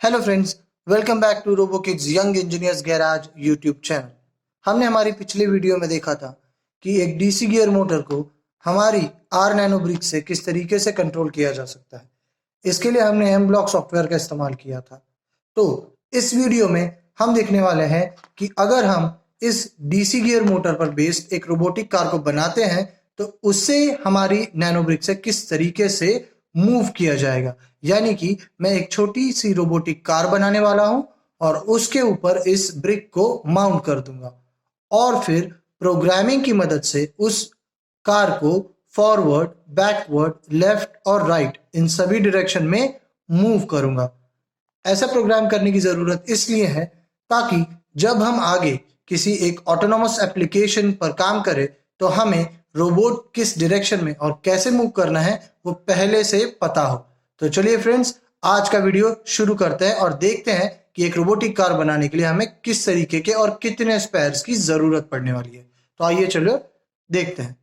Hello friends, welcome back to Robokids Young Engineers Garage YouTube channel. हमने हमारी पिछले video में देखा था कि एक डीसी गियर मोटर को हमारी आर नैनो ब्रिक से किस तरीके से कंट्रोल किया जा सकता है। इसके लिए हमने एम ब्लॉक सॉफ्टवेयर का इस्तेमाल किया था। तो इस वीडियो में हम देखने वाले हैं कि अगर हम इस डीसी गियर मोटर पर बेस्ड एक रोबोटिक कार को बनाते हैं तो उससे हमारी नैनो ब्रिक से किस तरीके से मूव किया जाएगा। यानी कि मैं एक छोटी सी रोबोटिक कार बनाने वाला हूं और उसके ऊपर इस ब्रिक को माउंट कर दूंगा और फिर प्रोग्रामिंग की मदद से उस कार को फॉरवर्ड, बैकवर्ड, लेफ्ट और राइट इन सभी डायरेक्शन में मूव करूंगा। ऐसा प्रोग्राम करने की जरूरत इसलिए है ताकि जब हम आगे किसी एक ऑटोनोमस एप्लीकेशन पर काम करें तो हमें रोबोट किस डायरेक्शन में और कैसे मूव करना है वो पहले से पता हो। तो चलिए फ्रेंड्स, आज का वीडियो शुरू करते हैं और देखते हैं कि एक रोबोटिक कार बनाने के लिए हमें किस तरीके के और कितने स्पेयर्स की जरूरत पड़ने वाली है। तो आइए चलो देखते हैं।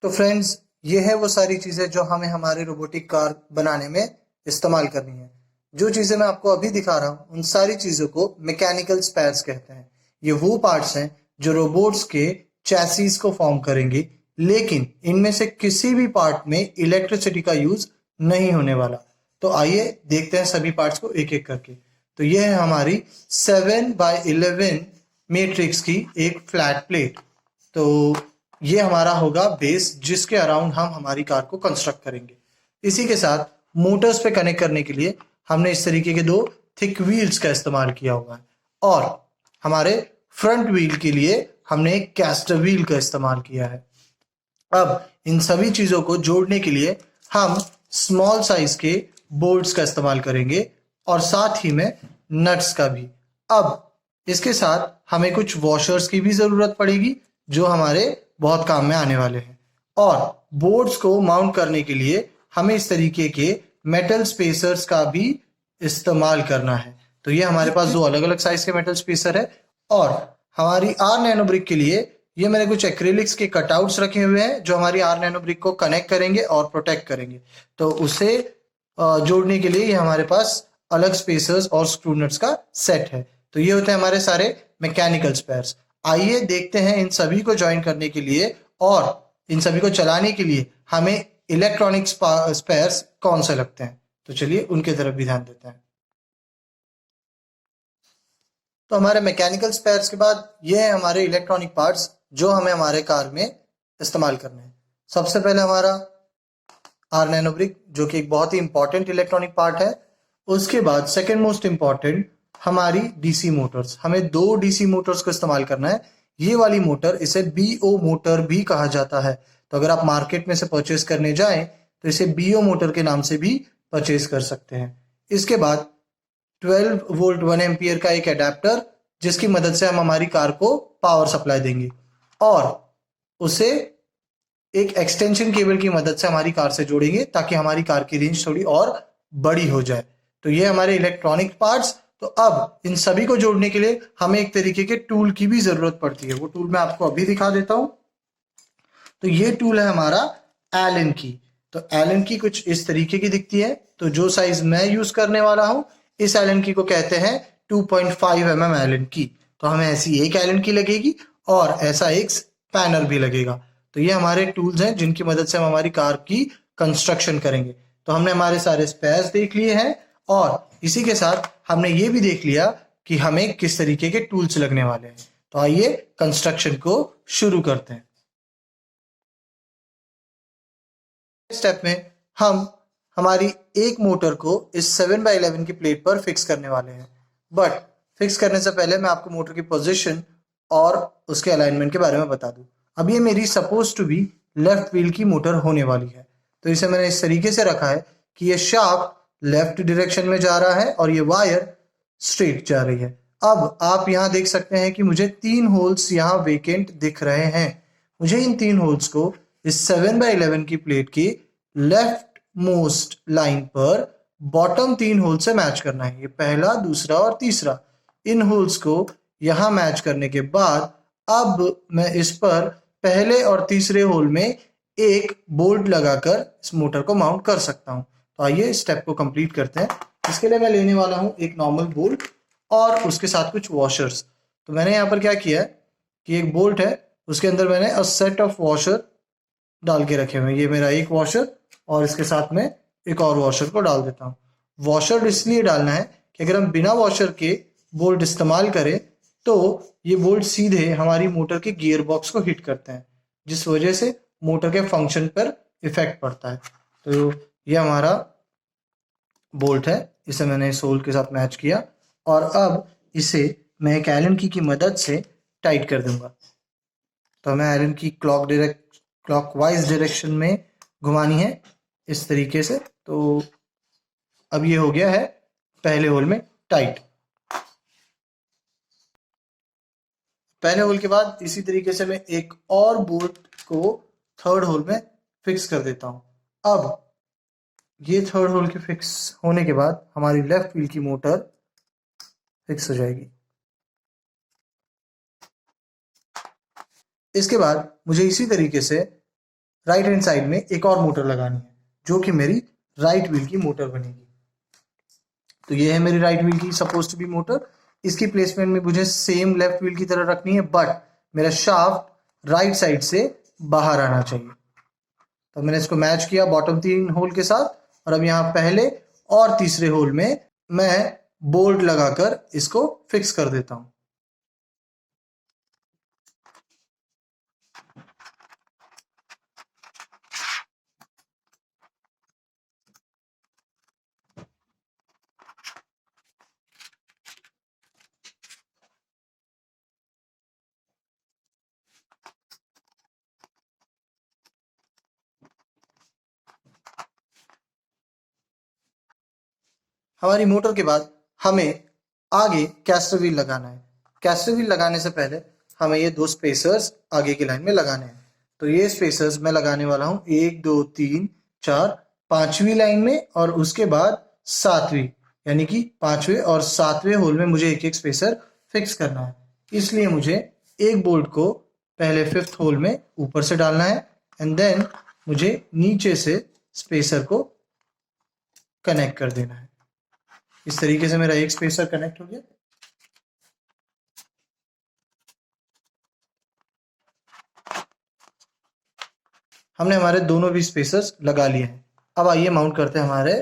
तो फ्रेंड्स, ये है वो सारी चीजें जो हमें हमारे रोबोटिक कार बनाने में इस्तेमाल करनी है। जो चीजें मैं आपको अभी दिखा रहा हूँ उन सारी चीजों को मैकेनिकल स्पेयर्स कहते हैं। ये वो पार्ट्स हैं जो रोबोट्स के चैसिस को फॉर्म करेंगे, लेकिन इनमें से किसी भी पार्ट में इलेक्ट्रिसिटी का यूज नहीं होने वाला। तो आइए देखते हैं सभी पार्ट्स को एक एक करके। तो ये है हमारी 7x11 मैट्रिक्स की एक फ्लैट प्लेट। तो ये हमारा होगा बेस जिसके अराउंड हम हमारी कार को कंस्ट्रक्ट करेंगे। इसी के साथ मोटर्स पे कनेक्ट करने के लिए हमने इस तरीके के दो थिक व्हील्स का इस्तेमाल किया हुआ है और हमारे फ्रंट व्हील के लिए हमने एक कैस्टर व्हील का इस्तेमाल किया है। अब इन सभी चीजों को जोड़ने के लिए हम स्मॉल साइज के बोल्ट्स का इस्तेमाल करेंगे और साथ ही में नट्स का भी। अब इसके साथ हमें कुछ वॉशर्स की भी जरूरत पड़ेगी जो हमारे बहुत काम में आने वाले हैं। और बोर्ड्स को माउंट करने के लिए हमें इस तरीके के मेटल स्पेसर्स का भी इस्तेमाल करना है। तो ये हमारे पास दो अलग अलग साइज के मेटल स्पेसर है। और हमारी आर नैनो ब्रिक के लिए ये मैंने कुछ एक्रिलिक्स के कटआउट्स रखे हुए हैं जो हमारी आर नैनो ब्रिक को कनेक्ट करेंगे और प्रोटेक्ट करेंगे। तो उसे जोड़ने के लिए ये हमारे पास अलग स्पेसर्स और स्क्रू नट्स का सेट है। तो ये होते हैं हमारे सारे मैकेनिकल स्पेयर्स। आइए देखते हैं इन सभी को ज्वाइन करने के लिए और इन सभी को चलाने के लिए हमें इलेक्ट्रॉनिक स्पेयर्स कौन से लगते हैं। तो चलिए उनके तरफ भी ध्यान देते हैं। तो हमारे मैकेनिकल स्पेयर्स के बाद ये है हमारे इलेक्ट्रॉनिक पार्ट्स जो हमें हमारे कार में इस्तेमाल करने हैं। सबसे पहले हमारा आर नैनो ब्रिक जो कि एक बहुत ही इंपॉर्टेंट इलेक्ट्रॉनिक पार्ट है। उसके बाद सेकेंड मोस्ट इंपॉर्टेंट हमारी डीसी मोटर्स। हमें दो डीसी मोटर्स को इस्तेमाल करना है। ये वाली मोटर, इसे बीओ मोटर भी कहा जाता है। तो अगर आप मार्केट में से परचेस करने जाएं तो इसे बीओ मोटर के नाम से भी परचेस कर सकते हैं। इसके बाद 12 वोल्ट 1 एम्पियर का एक अडेप्टर जिसकी मदद से हम हमारी कार को पावर सप्लाई देंगे और उसे एक एक्सटेंशन केबल की मदद से हमारी कार से जोड़ेंगे ताकि हमारी कार की रेंज थोड़ी और बड़ी हो जाए। तो ये हमारे इलेक्ट्रॉनिक पार्ट्स। तो अब इन सभी को जोड़ने के लिए हमें एक तरीके के टूल की भी जरूरत पड़ती है। वो टूल मैं आपको अभी दिखा देता हूं। तो ये टूल है हमारा एलन की। तो एलन की कुछ इस तरीके की दिखती है। तो जो साइज मैं यूज करने वाला हूं इस एलन की को कहते हैं 2.5 mm एलन की। तो हमें ऐसी एक एलन की लगेगी और ऐसा एक पैनल भी लगेगा। तो ये हमारे टूल्स हैं जिनकी मदद से हम हमारी कार की कंस्ट्रक्शन करेंगे। तो हमने हमारे सारे स्पेयर्स देख लिए हैं और इसी के साथ हमने ये भी देख लिया कि हमें किस तरीके के टूल्स लगने वाले हैं। तो आइए कंस्ट्रक्शन को शुरू करते हैं। स्टेप में हम हमारी एक मोटर को इस 7x11 की प्लेट पर फिक्स करने वाले हैं। बट फिक्स करने से पहले मैं आपको मोटर की पोजीशन और उसके अलाइनमेंट के बारे में बता दूं। अब ये मेरी suppose to be left wheel की मोटर होने वाली है। तो इसे मैंने इस तरीके से रखा है कि ये शाफ्ट लेफ्ट डायरेक्शन में जा रहा है और ये वायर स्ट्रेट जा रही है। अब आप यहाँ देख सकते हैं कि मुझे 3 होल्स यहाँ वेकेंट दिख रहे हैं। मुझे इन 3 होल्स को इस 7x11 की प्लेट की लेफ्ट मोस्ट लाइन पर बॉटम 3 होल से मैच करना है। ये पहला, दूसरा और तीसरा। इन होल्स को यहां मैच करने के बाद अब मैं इस पर पहले और तीसरे होल में एक बोल्ट लगाकर इस मोटर को माउंट कर सकता हूं। तो आइए इस स्टेप को कंप्लीट करते हैं। इसके लिए मैं लेने वाला हूँ एक नॉर्मल बोल्ट और उसके साथ कुछ वॉशर्स। तो मैंने यहाँ पर क्या किया है कि एक बोल्ट है, उसके अंदर मैंने अ सेट ऑफ वॉशर डाल के रखे हुए हैं। ये मेरा एक वॉशर और इसके साथ में एक और वॉशर को डाल देता हूँ। वॉशर इसलिए डालना है कि अगर हम बिना वॉशर के बोल्ट इस्तेमाल करें तो ये बोल्ट सीधे हमारी मोटर के गियर बॉक्स को हिट करते हैं, जिस वजह से मोटर के फंक्शन पर इफेक्ट पड़ता है। तो ये हमारा बोल्ट है, इसे मैंने सोल के साथ मैच किया और अब इसे मैं एक एलन की मदद से टाइट कर दूंगा। तो हमें एलन की क्लॉकवाइज डायरेक्शन में घुमानी है इस तरीके से। तो अब ये हो गया है पहले होल में टाइट। पहले होल के बाद इसी तरीके से मैं एक और बोल्ट को थर्ड होल में फिक्स कर देता हूं। अब ये थर्ड होल के फिक्स होने के बाद हमारी लेफ्ट व्हील की मोटर फिक्स हो जाएगी। इसके बाद मुझे इसी तरीके से राइट हैंड साइड में एक और मोटर लगानी है, जो कि मेरी राइट व्हील की मोटर बनेगी। तो ये है मेरी राइट व्हील की सपोज टू बी मोटर। इसकी प्लेसमेंट में मुझे सेम लेफ्ट व्हील की तरह रखनी है, बट मेरा शाफ्ट राइट साइड से बाहर आना चाहिए। तो मैंने इसको मैच किया बॉटम 3 होल के साथ और अब यहाँ पहले और तीसरे होल में मैं बोल्ट लगाकर इसको फिक्स कर देता हूं। हमारी मोटर के बाद हमें आगे कैस्टर व्हील लगाना है। कैस्टर व्हील लगाने से पहले हमें ये दो स्पेसर्स आगे की लाइन में लगाने हैं। तो ये स्पेसर्स मैं लगाने वाला हूँ 1 2 3 4 5वीं लाइन में और उसके बाद 7वीं, यानी कि 5वें और 7वें होल में मुझे एक एक स्पेसर फिक्स करना है। इसलिए मुझे एक बोल्ट को पहले 5th होल में ऊपर से डालना है एंड देन मुझे नीचे से स्पेसर को कनेक्ट कर देना है। इस तरीके से मेरा एक स्पेसर कनेक्ट हो गया। हमने हमारे दोनों भी स्पेसर्स लगा लिए हैं। अब आइए माउंट करते हैं हमारे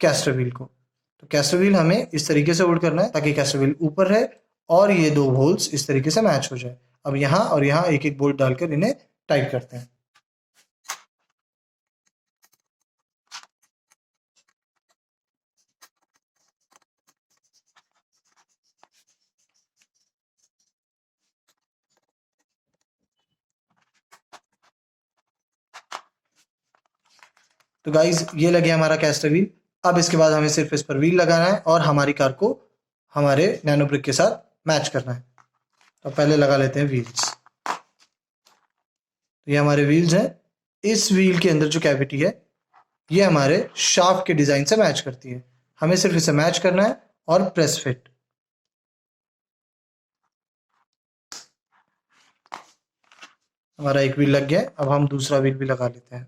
कैस्टर व्हील को। तो कैस्टर व्हील हमें इस तरीके से होल्ड करना है ताकि कैस्टर व्हील ऊपर रहे और ये दो होल्स इस तरीके से मैच हो जाए। अब यहाँ और यहाँ एक एक बोल्ट डालकर इन्हें टाइट करते हैं। तो गाइज ये लगे हमारा कैस्टर व्हील। अब इसके बाद हमें सिर्फ इस पर व्हील लगाना है और हमारी कार को हमारे नैनो ब्रिक के साथ मैच करना है। तो पहले लगा लेते हैं व्हील्स। तो ये हमारे व्हील्स हैं। इस व्हील के अंदर जो कैविटी है ये हमारे शाफ्ट के डिजाइन से मैच करती है। हमें सिर्फ इसे मैच करना है और प्रेस फिट। हमारा एक व्हील लग गया है, अब हम दूसरा व्हील भी लगा लेते हैं।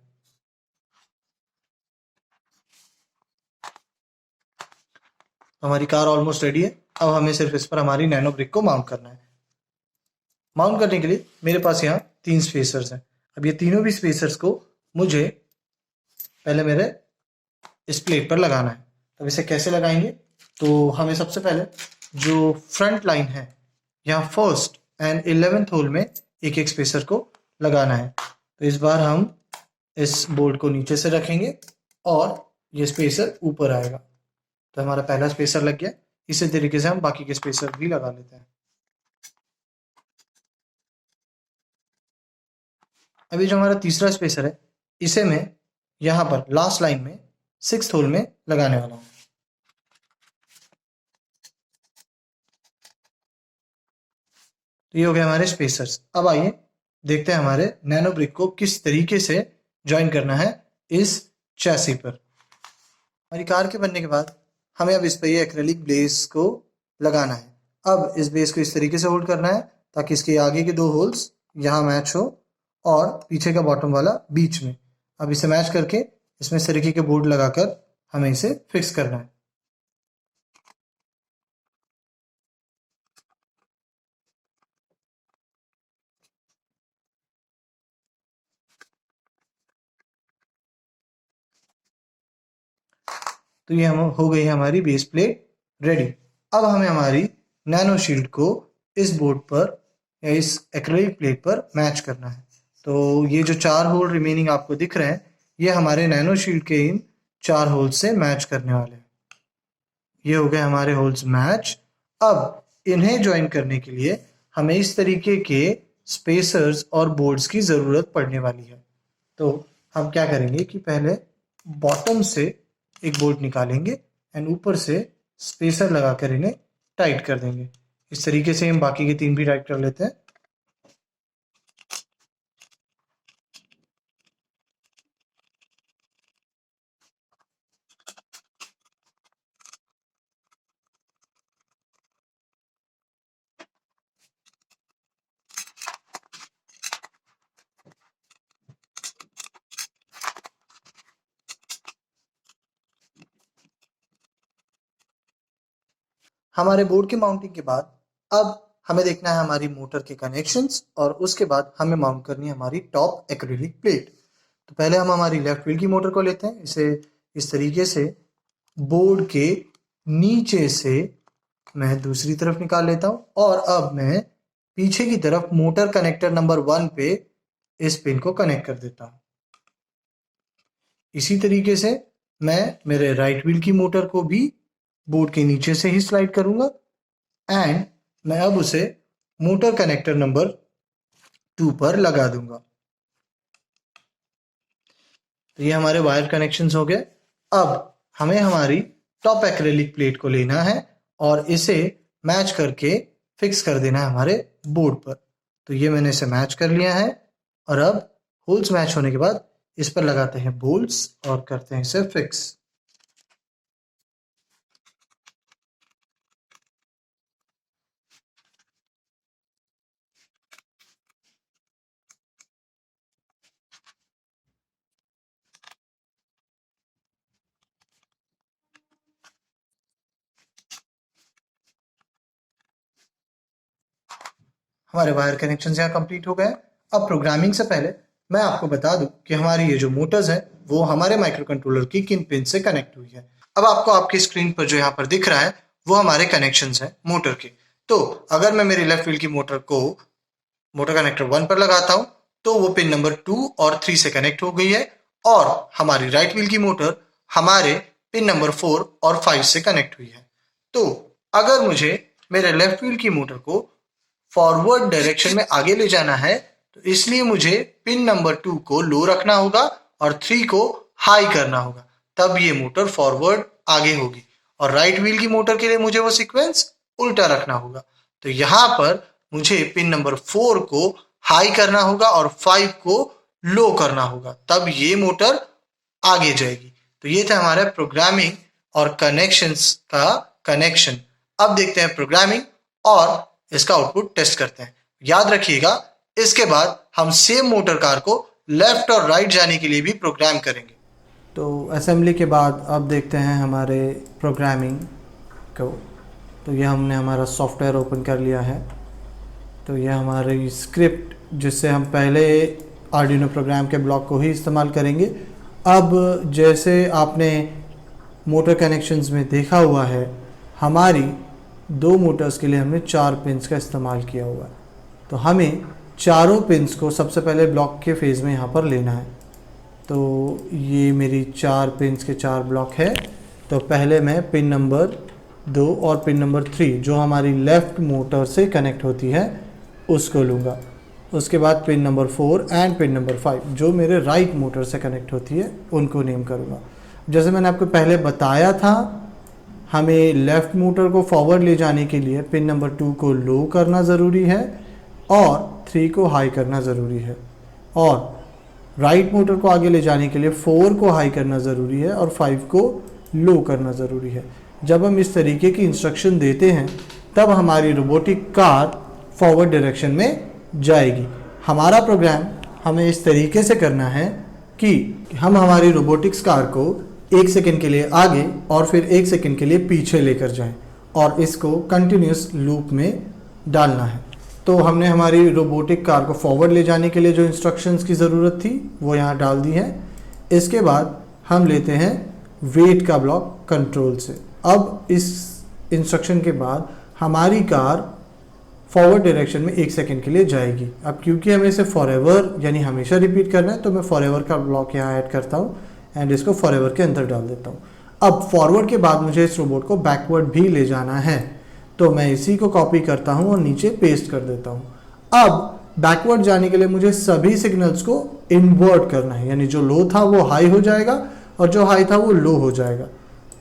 हमारी कार ऑलमोस्ट रेडी है। अब हमें सिर्फ इस पर हमारी नैनो ब्रिक को माउंट करना है। माउंट करने के लिए मेरे पास यहाँ 3 स्पेसर्स हैं। अब ये तीनों भी स्पेसर्स को मुझे पहले मेरे इस प्लेट पर लगाना है। अब इसे कैसे लगाएंगे, तो हमें सबसे पहले जो फ्रंट लाइन है यहाँ 1st एंड 11th होल में एक एक स्पेसर को लगाना है। तो इस बार हम इस बोल्ट को नीचे से रखेंगे और ये स्पेसर ऊपर आएगा। तो हमारा पहला स्पेसर लग गया। इसी तरीके से हम बाकी के स्पेसर भी लगा लेते हैं। अभी जो हमारा तीसरा स्पेसर है इसे मैं यहाँ पर लास्ट लाइन में 6th होल में लगाने वाला हूँ। तो ये हो गए हमारे स्पेसर्स। अब आइए देखते हैं हमारे नैनो ब्रिक को किस तरीके से ज्वाइन करना है इस चैसी पर। हमारी कार के बनने के बाद हमें अब इस पर ये एक्रेलिक बेस को लगाना है। अब इस बेस को इस तरीके से होल्ड करना है ताकि इसके आगे के 2 होल्स यहाँ मैच हो और पीछे का बॉटम वाला बीच में। अब इसे मैच करके इसमें इस तरीके के बोर्ड लगाकर हमें इसे फिक्स करना है। तो ये हम हो गई हमारी बेस प्लेट रेडी। अब हमें हमारी नैनो शील्ड को इस बोर्ड पर या इस एक्रेलिक प्लेट पर मैच करना है। तो ये जो 4 होल रिमेनिंग आपको दिख रहे हैं, ये हमारे नैनो शील्ड के इन 4 होल से मैच करने वाले हैं। ये हो गए हमारे होल्स मैच। अब इन्हें ज्वाइन करने के लिए हमें इस तरीके के स्पेसर्स और बोर्ड्स की ज़रूरत पड़ने वाली है। तो हम क्या करेंगे कि पहले बॉटम से एक बोल्ट निकालेंगे एंड ऊपर से स्पेसर लगाकर इन्हें टाइट कर देंगे। इस तरीके से हम बाकी के 3 भी टाइट कर लेते हैं। हमारे बोर्ड की माउंटिंग के बाद अब हमें देखना है हमारी मोटर के कनेक्शंस और उसके बाद हमें माउंट करनी है हमारी टॉप एक्रिलिक प्लेट। तो पहले हम हमारी लेफ्ट व्हील की मोटर को लेते हैं। इसे इस तरीके से बोर्ड के नीचे से मैं दूसरी तरफ निकाल लेता हूं और अब मैं पीछे की तरफ मोटर कनेक्टर नंबर 1 पे इस पिन को कनेक्ट कर देता हूं। इसी तरीके से मैं मेरे राइट व्हील की मोटर को भी बोर्ड के नीचे से ही स्लाइड करूंगा एंड मैं अब उसे मोटर कनेक्टर नंबर 2 पर लगा दूंगा। तो ये हमारे वायर कनेक्शंस हो गए। अब हमें हमारी टॉप एक्रेलिक प्लेट को लेना है और इसे मैच करके फिक्स कर देना है हमारे बोर्ड पर। तो ये मैंने इसे मैच कर लिया है और अब होल्स मैच होने के बाद इस पर लगाते हैं बोल्ट्स और करते हैं इसे फिक्स। हमारे वायर कनेक्शन यहाँ कंप्लीट हो गए। अब प्रोग्रामिंग से पहले मैं आपको बता दूं कि हमारी ये जो मोटर्स है वो हमारे माइक्रो कंट्रोलर की किन पिन से कनेक्ट हुई है। अब आपको आपकी स्क्रीन पर जो यहाँ पर दिख रहा है वो हमारे कनेक्शंस हैं मोटर के। तो अगर मैं मेरी लेफ्ट व्हील की मोटर को मोटर कनेक्टर 1 पर लगाता हूँ तो वो पिन नंबर 2 और 3 से कनेक्ट हो गई है और हमारी राइट व्हील की मोटर हमारे पिन नंबर 4 और 5 से कनेक्ट हुई है। तो अगर मुझे मेरे लेफ्ट व्हील की मोटर को फॉरवर्ड डायरेक्शन में आगे ले जाना है तो इसलिए मुझे पिन नंबर 2 को लो रखना होगा और 3 को हाई करना होगा, तब ये मोटर फॉरवर्ड आगे होगी। और राइट व्हील की मोटर के लिए मुझे वो सीक्वेंस उल्टा रखना होगा। तो यहाँ पर मुझे पिन नंबर 4 को हाई करना होगा और 5 को लो करना होगा, तब ये मोटर आगे जाएगी। तो ये था हमारा प्रोग्रामिंग और कनेक्शंस का कनेक्शन। अब देखते हैं प्रोग्रामिंग और इसका आउटपुट टेस्ट करते हैं। याद रखिएगा इसके बाद हम सेम मोटर कार को लेफ्ट और राइट जाने के लिए भी प्रोग्राम करेंगे। तो असेंबली के बाद अब देखते हैं हमारे प्रोग्रामिंग को। तो ये हमने हमारा सॉफ्टवेयर ओपन कर लिया है। तो ये हमारी स्क्रिप्ट जिससे हम पहले आर्डिनो प्रोग्राम के ब्लॉक को ही इस्तेमाल करेंगे। अब जैसे आपने मोटर कनेक्शंस में देखा हुआ है, हमारी 2 मोटर्स के लिए हमने 4 पिंस का इस्तेमाल किया हुआ है। तो हमें चारों पिंस को सबसे पहले ब्लॉक के फेज़ में यहाँ पर लेना है। तो ये मेरी 4 पिंस के 4 ब्लॉक है। तो पहले मैं पिन नंबर 2 और पिन नंबर 3 जो हमारी लेफ़्ट मोटर से कनेक्ट होती है उसको लूँगा। उसके बाद pin number 4 and pin number 5 जो मेरे राइट मोटर से कनेक्ट होती है उनको नेम करूँगा। जैसे मैंने आपको पहले बताया था, हमें लेफ़्ट मोटर को फॉरवर्ड ले जाने के लिए पिन नंबर 2 को लो करना ज़रूरी है और 3 को हाई करना ज़रूरी है, और राइट मोटर को आगे ले जाने के लिए 4 को हाई करना ज़रूरी है और 5 को लो करना ज़रूरी है। जब हम इस तरीके की इंस्ट्रक्शन देते हैं तब हमारी रोबोटिक कार फॉरवर्ड डायरेक्शन में जाएगी। हमारा प्रोग्राम हमें इस तरीके से करना है कि हम हमारी रोबोटिक्स कार को 1 सेकेंड के लिए आगे और फिर 1 सेकेंड के लिए पीछे लेकर जाएं और इसको कंटिन्यूस लूप में डालना है। तो हमने हमारी रोबोटिक कार को फॉरवर्ड ले जाने के लिए जो इंस्ट्रक्शंस की ज़रूरत थी वो यहाँ डाल दी है। इसके बाद हम लेते हैं वेट का ब्लॉक कंट्रोल से। अब इस इंस्ट्रक्शन के बाद हमारी कार फॉरवर्ड डायरेक्शन में 1 सेकेंड के लिए जाएगी। अब क्योंकि हमें इसे फॉरएवर यानी हमेशा रिपीट करना है तो मैं फॉरएवर का ब्लॉक यहाँ ऐड करता हूँ एंड इसको फॉरएवर के अंदर डाल देता हूँ। अब फॉरवर्ड के बाद मुझे इस रोबोट को बैकवर्ड भी ले जाना है, तो मैं इसी को कॉपी करता हूँ और नीचे पेस्ट कर देता हूँ। अब बैकवर्ड जाने के लिए मुझे सभी सिग्नल्स को इन्वर्ट करना है, यानी जो लो था वो हाई हो जाएगा और जो हाई था वो लो हो जाएगा।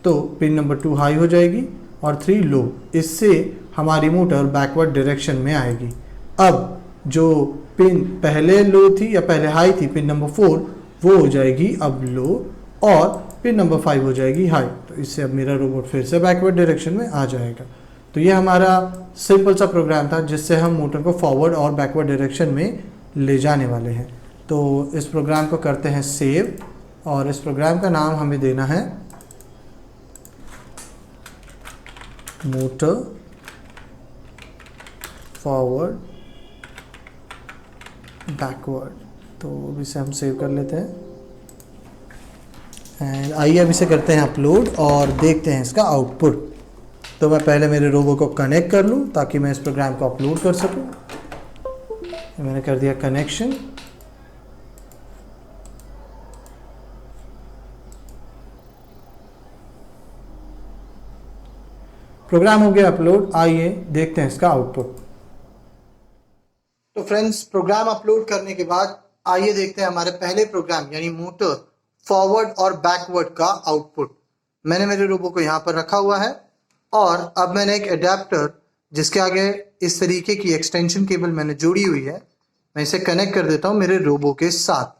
तो पिन नंबर 2 हाई हो जाएगी और 3 लो। इससे हमारी मोटर बैकवर्ड डायरेक्शन में आएगी। अब जो पिन पहले लो थी या पहले हाई थी, पिन नंबर 4, वो हो जाएगी अब लो और पिन नंबर 5 हो जाएगी हाई। तो इससे अब मेरा रोबोट फिर से बैकवर्ड डायरेक्शन में आ जाएगा। तो ये हमारा सिंपल सा प्रोग्राम था जिससे हम मोटर को फॉरवर्ड और बैकवर्ड डायरेक्शन में ले जाने वाले हैं। तो इस प्रोग्राम को करते हैं सेव और इस प्रोग्राम का नाम हमें देना है मोटर फॉरवर्ड बैकवर्ड। तो इसे हम सेव कर लेते हैं एंड आइए अब इसे करते हैं अपलोड और देखते हैं इसका आउटपुट। तो मैं पहले मेरे रोबो को कनेक्ट कर लूँ ताकि मैं इस प्रोग्राम को अपलोड कर सकूँ। मैंने कर दिया कनेक्शन। प्रोग्राम हो गया अपलोड। आइए देखते हैं इसका आउटपुट। तो फ्रेंड्स, प्रोग्राम अपलोड करने के बाद आइए देखते हैं हमारे पहले प्रोग्राम यानी मोटर फॉरवर्ड और बैकवर्ड का आउटपुट। मैंने मेरे रोबो को यहाँ पर रखा हुआ है और अब मैंने एक एडेप्टर जिसके आगे इस तरीके की एक्सटेंशन केबल मैंने जोड़ी हुई है, मैं इसे कनेक्ट कर देता हूँ मेरे रोबो के साथ।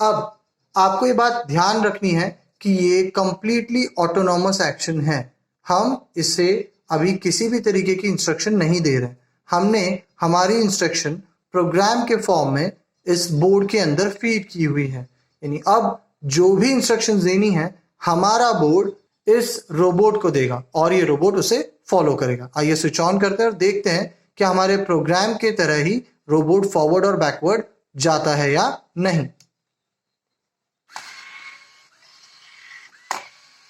अब आपको ये बात ध्यान रखनी है कि ये कंप्लीटली ऑटोनॉमस एक्शन है। हम इसे अभी किसी भी तरीके की इंस्ट्रक्शन नहीं दे रहे। हमने हमारी इंस्ट्रक्शन प्रोग्राम के फॉर्म में इस बोर्ड के अंदर फीड की हुई है, यानी अब जो भी इंस्ट्रक्शन देनी है हमारा बोर्ड इस रोबोट को देगा और ये रोबोट उसे फॉलो करेगा। आइए स्विच ऑन करते हैं और देखते हैं कि हमारे प्रोग्राम के तरह ही रोबोट फॉरवर्ड और बैकवर्ड जाता है या नहीं।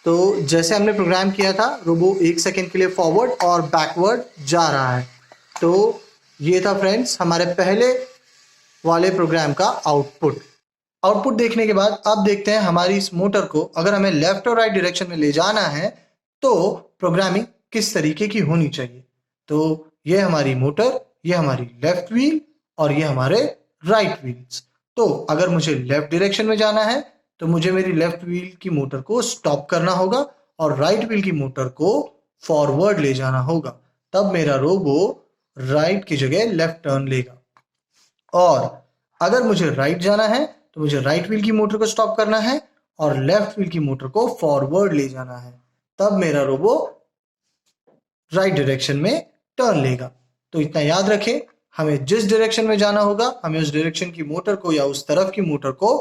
तो जैसे हमने प्रोग्राम किया था, रोबो 1 सेकेंड के लिए फॉरवर्ड और बैकवर्ड जा रहा है। तो ये था फ्रेंड्स हमारे पहले वाले प्रोग्राम का आउटपुट। आउटपुट देखने के बाद अब देखते हैं हमारी इस मोटर को अगर हमें लेफ्ट और राइट डायरेक्शन में ले जाना है तो प्रोग्रामिंग किस तरीके की होनी चाहिए। तो ये हमारी मोटर, ये हमारी लेफ्ट व्हील और ये हमारे राइट व्हील्स। तो अगर मुझे लेफ्ट डायरेक्शन में जाना है तो मुझे मेरी लेफ्ट व्हील की मोटर को स्टॉप करना होगा और राइट व्हील की मोटर को फॉरवर्ड ले जाना होगा। तब मेरा रोबो राइट की जगह लेफ्ट टर्न लेगा। और अगर मुझे राइट जाना है तो मुझे राइट व्हील की मोटर को स्टॉप करना है और लेफ्ट व्हील की मोटर को फॉरवर्ड ले जाना है। तब मेरा रोबो राइट डायरेक्शन में टर्न लेगा। तो इतना याद रखें, हमें जिस डायरेक्शन में जाना होगा हमें उस डायरेक्शन की मोटर को या उस तरफ की मोटर को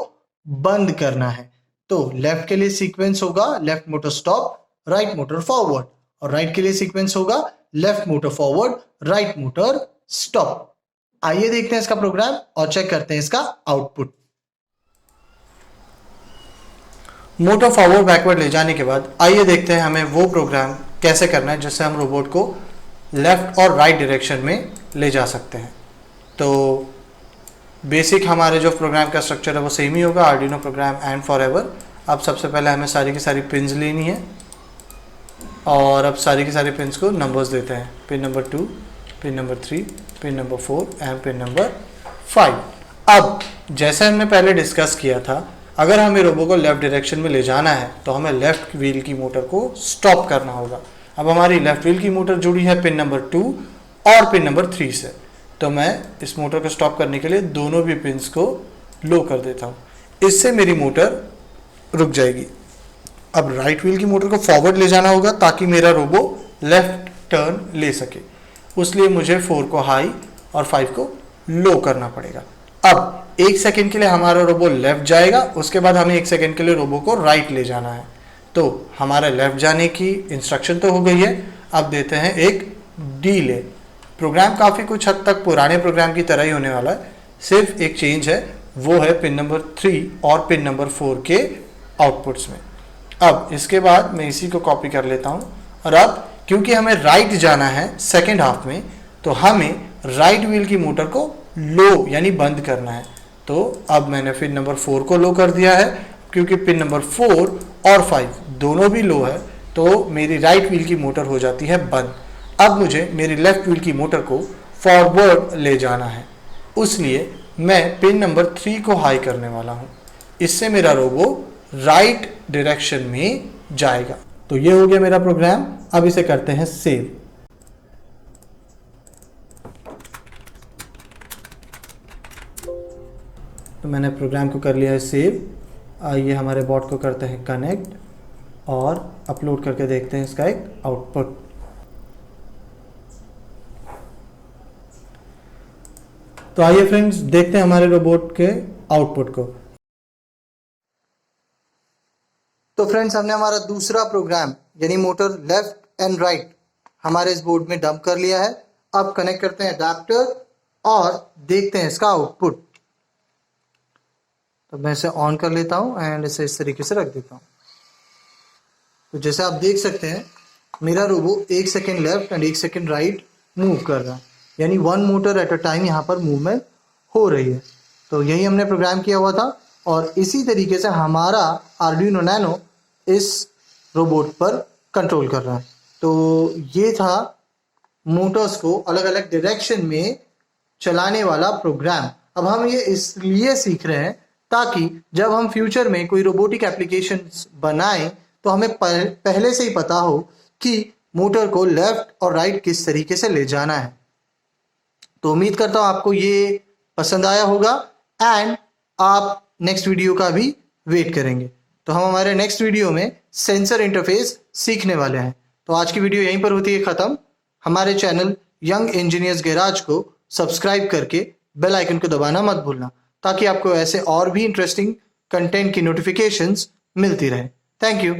बंद करना है। तो लेफ्ट के लिए सीक्वेंस होगा left motor stop, right motor forward, और राइट के लिए सीक्वेंस होगा left motor forward, right motor stop. आइए देखते हैं इसका प्रोग्राम और चेक करते हैं इसका आउटपुट। मोटर फॉरवर्ड बैकवर्ड ले जाने के बाद आइए देखते हैं हमें वो प्रोग्राम कैसे करना है जिससे हम रोबोट को लेफ्ट और राइट डायरेक्शन में ले जा सकते हैं। तो बेसिक हमारे जो प्रोग्राम का स्ट्रक्चर है वो सेम ही होगा, आर्डिनो प्रोग्राम एंड फॉरएवर। अब सबसे पहले हमें सारी की सारी पिन्स लेनी है और अब सारी की सारी पिन्स को नंबर्स देते हैं। Pin number 2, pin number 3, pin number 4 and pin number 5। अब जैसे हमने पहले डिस्कस किया था, अगर हमें रोबो को लेफ्ट डायरेक्शन में ले जाना है तो हमें लेफ्ट व्हील की मोटर को स्टॉप करना होगा। अब हमारी लेफ्ट व्हील की मोटर जुड़ी है पिन नंबर 2 और पिन नंबर 3 से, तो मैं इस मोटर को स्टॉप करने के लिए दोनों भी पिन्स को लो कर देता हूँ। इससे मेरी मोटर रुक जाएगी। अब राइट व्हील की मोटर को फॉरवर्ड ले जाना होगा ताकि मेरा रोबो लेफ्ट टर्न ले सके। उसलिए मुझे 4 को हाई और 5 को लो करना पड़ेगा। अब 1 सेकेंड के लिए हमारा रोबो लेफ्ट जाएगा, उसके बाद हमें 1 सेकेंड के लिए रोबो को राइट ले जाना है। तो हमारे लेफ्ट जाने की इंस्ट्रक्शन तो हो गई है, अब देते हैं एक डिले। प्रोग्राम काफ़ी कुछ हद तक पुराने प्रोग्राम की तरह ही होने वाला है, सिर्फ एक चेंज है, वो है पिन नंबर 3 और पिन नंबर 4 के आउटपुट्स में। अब इसके बाद मैं इसी को कॉपी कर लेता हूँ, और अब क्योंकि हमें राइट जाना है सेकेंड हाफ में, तो हमें राइट व्हील की मोटर को लो यानी बंद करना है। तो अब मैंने पिन नंबर 4 को लो कर दिया है, क्योंकि पिन नंबर 4 और 5 दोनों भी लो है, तो मेरी राइट व्हील की मोटर हो जाती है बंद। अब मुझे मेरी लेफ्ट व्हील की मोटर को फॉरवर्ड ले जाना है, इसलिए मैं पिन नंबर 3 को हाई करने वाला हूँ। इससे मेरा रोबो राइट डायरेक्शन में जाएगा। तो ये हो गया मेरा प्रोग्राम। अब इसे करते हैं सेव। तो मैंने प्रोग्राम को कर लिया है सेव। आइए हमारे बॉट को करते हैं कनेक्ट और अपलोड करके देखते हैं इसका एक आउटपुट। तो आइए फ्रेंड्स देखते हैं हमारे रोबोट के आउटपुट को। तो फ्रेंड्स हमने हमारा दूसरा प्रोग्राम यानी मोटर लेफ्ट एंड राइट हमारे इस बोर्ड में डंप कर लिया है। अब कनेक्ट करते हैं अडैप्टर और देखते हैं इसका आउटपुट। तो मैं इसे ऑन कर लेता हूं एंड इसे इस तरीके से रख देता हूं। तो जैसे आप देख सकते हैं मेरा robo 1 second left and 1 second right move कर रहा है, यानी 1 मोटर एट अ टाइम यहाँ पर मूवमेंट हो रही है। तो यही हमने प्रोग्राम किया हुआ था और इसी तरीके से हमारा आर्डुइनो नैनो इस रोबोट पर कंट्रोल कर रहा है। तो ये था मोटर्स को अलग अलग डायरेक्शन में चलाने वाला प्रोग्राम। अब हम ये इसलिए सीख रहे हैं ताकि जब हम फ्यूचर में कोई रोबोटिक एप्लीकेशंस बनाएं तो हमें पहले से ही पता हो कि मोटर को लेफ्ट और राइट किस तरीके से ले जाना है। तो उम्मीद करता हूँ आपको ये पसंद आया होगा एंड आप नेक्स्ट वीडियो का भी वेट करेंगे। तो हम हमारे नेक्स्ट वीडियो में सेंसर इंटरफेस सीखने वाले हैं। तो आज की वीडियो यहीं पर होती है ख़त्म। हमारे चैनल यंग इंजीनियर्स गैराज को सब्सक्राइब करके बेल आइकन को दबाना मत भूलना, ताकि आपको ऐसे और भी इंटरेस्टिंग कंटेंट की नोटिफिकेशंस मिलती रहे। Thank you.